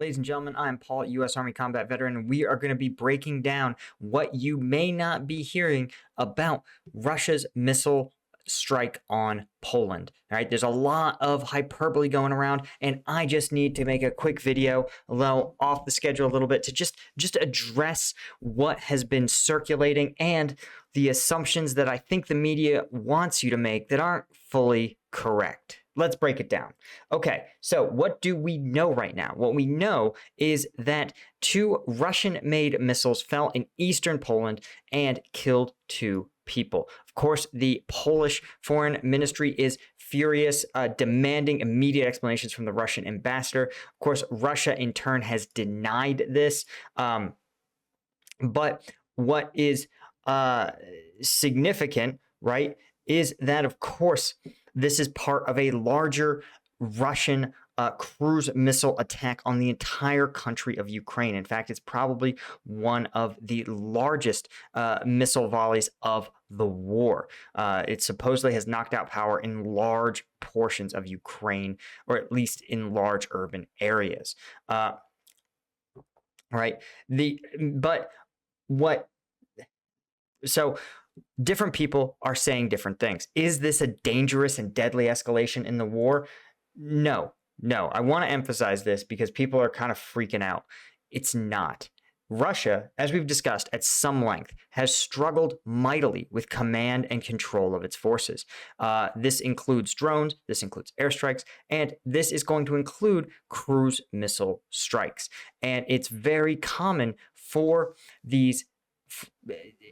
Ladies and gentlemen, I'm Paul, U.S. Army combat veteran, and we are going to be breaking down what you may not be hearing about Russia's missile strike on Poland. All right, there's a lot of hyperbole going around, and I just need to make a quick video, a little off the schedule a little bit, to just address what has been circulating and the assumptions that I think the media wants you to make that aren't fully correct. Let's break it down. Okay, so what do we know right now? What we know is that 2 Russian-made missiles fell in eastern Poland and killed 2 people. Of course, the Polish Foreign Ministry is furious, demanding immediate explanations from the Russian ambassador. Of course, Russia in turn has denied this. But what is significant, right, is that, of course, this is part of a larger Russian cruise missile attack on the entire country of Ukraine. In fact, it's probably one of the largest missile volleys of the war. It supposedly has knocked out power in large portions of Ukraine, or at least in large urban areas. Right? So different people are saying different things. Is this a dangerous and deadly escalation in the war? No. I want to emphasize this because people are kind of freaking out. It's not. Russia, as we've discussed at some length, has struggled mightily with command and control of its forces. This includes drones, this includes airstrikes, and this is going to include cruise missile strikes. And it's very common for these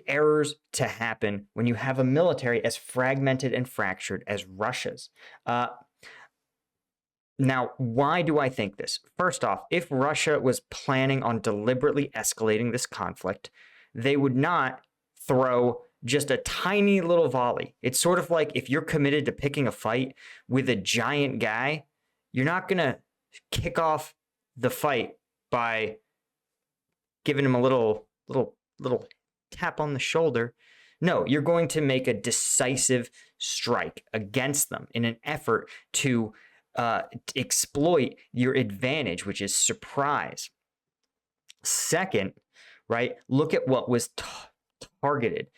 errors to happen when you have a military as fragmented and fractured as Russia's. Now, why do I think this? First off, if Russia was planning on deliberately escalating this conflict, they would not throw just a tiny little volley. It's sort of like if you're committed to picking a fight with a giant guy, you're not going to kick off the fight by giving him a little tap on the shoulder. No, you're going to make a decisive strike against them in an effort to exploit your advantage, which is surprise. Second, right, look at what was targeted.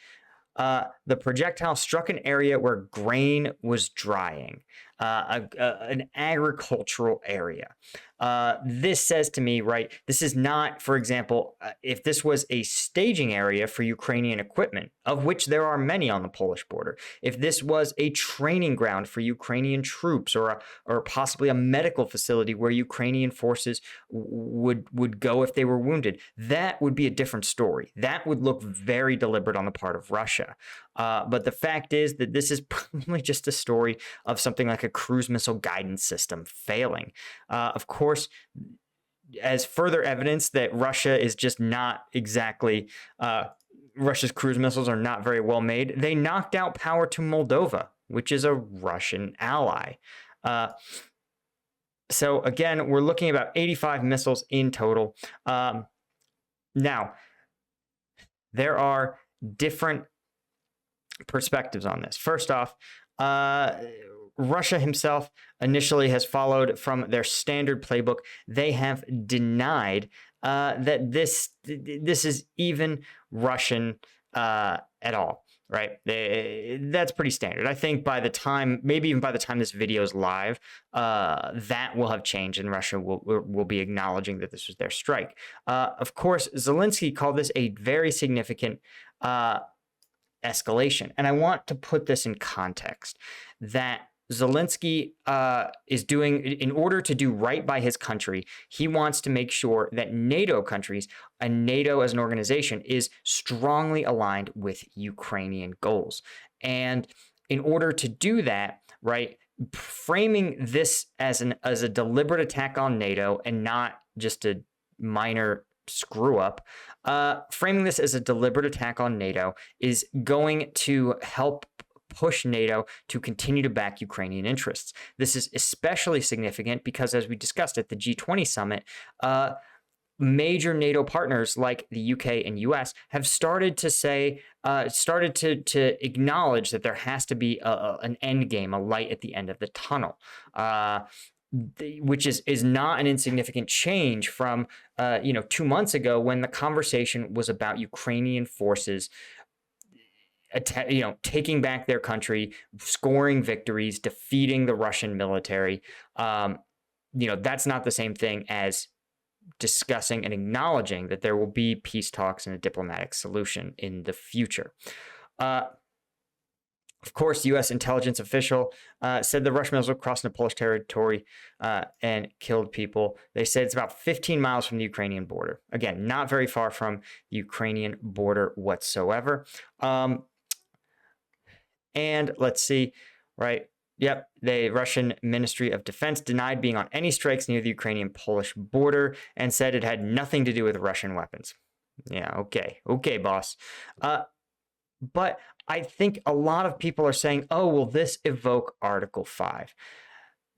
The projectile struck an area where grain was drying, an agricultural area. This says to me, right, this is not, for example, if this was a staging area for Ukrainian equipment, of which there are many on the Polish border, if this was a training ground for Ukrainian troops or possibly a medical facility where Ukrainian forces would go if they were wounded, that would be a different story. That would look very deliberate on the part of Russia. But the fact is that this is probably just a story of something like a cruise missile guidance system failing. Of course, as further evidence that Russia is just not exactly, Russia's cruise missiles are not very well made, they knocked out power to Moldova, which is a Russian ally. So again, we're looking at about 85 missiles in total. Now, there are different perspectives on this. First off, Russia himself initially has followed from their standard playbook. They have denied that this is even Russian at all, right? That's pretty standard. I think by the time, maybe even by the time this video is live, that will have changed and Russia will be acknowledging that this was their strike. Of course, Zelensky called this a very significant escalation. And I want to put this in context that Zelensky is doing, in order to do right by his country, he wants to make sure that NATO countries and NATO as an organization is strongly aligned with Ukrainian goals. And in order to do that, right, framing this as a deliberate attack on NATO and not just a minor screw up, framing this as a deliberate attack on NATO is going to help push NATO to continue to back Ukrainian interests. This is especially significant because, as we discussed at the G20 summit, major NATO partners like the UK and US have started to say, to acknowledge that there has to be an end game, a light at the end of the tunnel. which is not an insignificant change from 2 months ago when the conversation was about Ukrainian forces taking back their country, scoring victories, defeating the Russian military. That's not the same thing as discussing and acknowledging that there will be peace talks and a diplomatic solution in the future. Of course, U.S. intelligence official said the Russian missiles crossed into Polish territory and killed people. They said it's about 15 miles from the Ukrainian border. Again, not very far from the Ukrainian border whatsoever. And let's see, right? Yep, the Russian Ministry of Defense denied being on any strikes near the Ukrainian-Polish border and said it had nothing to do with Russian weapons. Yeah, okay, boss. But I think a lot of people are saying, oh, will this evoke Article 5?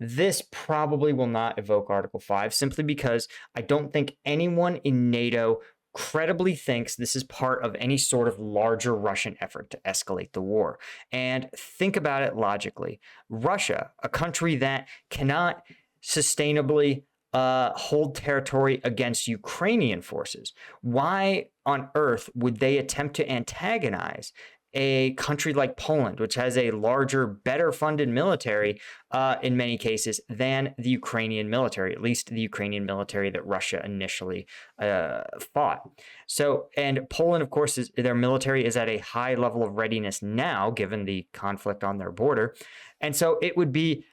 This probably will not evoke Article 5 simply because I don't think anyone in NATO credibly thinks this is part of any sort of larger Russian effort to escalate the war. And think about it logically. Russia, a country that cannot sustainably hold territory against Ukrainian forces, why on earth would they attempt to antagonize a country like Poland, which has a larger, better funded military in many cases than the Ukrainian military, at least the Ukrainian military that Russia initially fought. So, and Poland, of course, their military is at a high level of readiness now, given the conflict on their border. And so it would be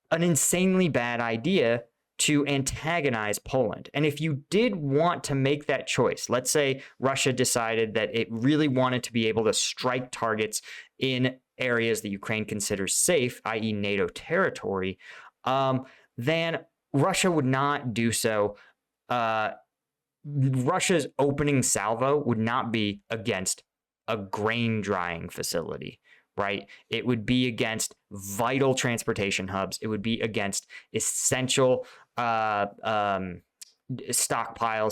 an insanely bad idea to antagonize Poland. And if you did want to make that choice, let's say Russia decided that it really wanted to be able to strike targets in areas that Ukraine considers safe, i.e. NATO territory, then Russia would not do so. Russia's opening salvo would not be against a grain drying facility, right? It would be against vital transportation hubs. It would be against essential stockpiles,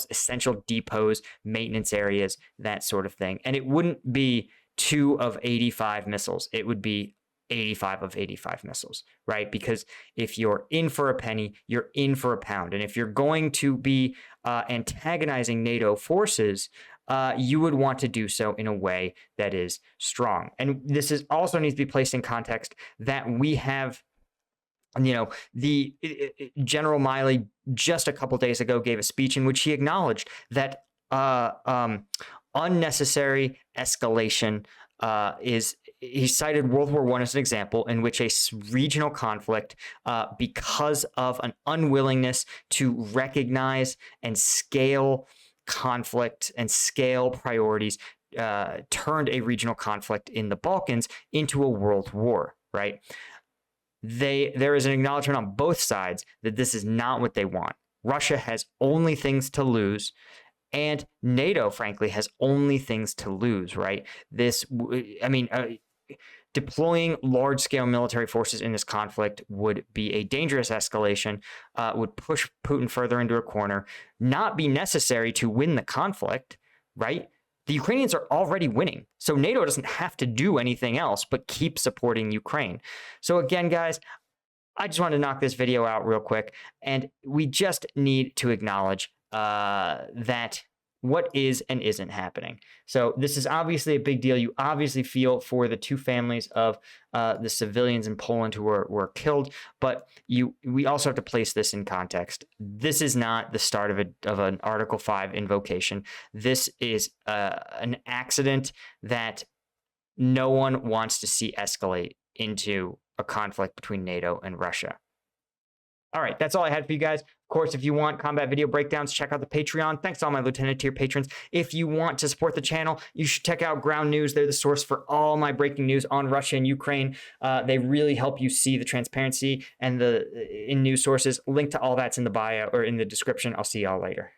essential depots, maintenance areas, that sort of thing. And it wouldn't be 2 of 85 missiles. It would be 85 of 85 missiles, right? Because if you're in for a penny, you're in for a pound. And if you're going to be antagonizing NATO forces, you would want to do so in a way that is strong. And this is also needs to be placed in context that we have, the General Miley just a couple days ago gave a speech in which he acknowledged that unnecessary escalation he cited World War I as an example in which a regional conflict, because of an unwillingness to recognize and scale conflict and scale priorities, turned a regional conflict in the Balkans into a world war, right? There is an acknowledgement on both sides that this is not what they want. Russia has only things to lose, and NATO, frankly, has only things to lose, right? Deploying large-scale military forces in this conflict would be a dangerous escalation, would push Putin further into a corner, not be necessary to win the conflict, right? The Ukrainians are already winning, so NATO doesn't have to do anything else but keep supporting Ukraine. So again, guys, I just want to knock this video out real quick, and we just need to acknowledge that what is and isn't happening. So this is obviously a big deal. You obviously feel for the 2 families of the civilians in Poland who were killed, but we also have to place this in context. This is not the start of an Article 5 invocation. This is an accident that no one wants to see escalate into a conflict between NATO and Russia. All right, that's all I had for you guys. Of course, if you want combat video breakdowns, check out the Patreon. Thanks to all my Lieutenant tier patrons. If you want to support the channel, you should check out Ground News. They're the source for all my breaking news on Russia and Ukraine. They really help you see the transparency and in news sources. Link to all that's in the bio or in the description. I'll see y'all later.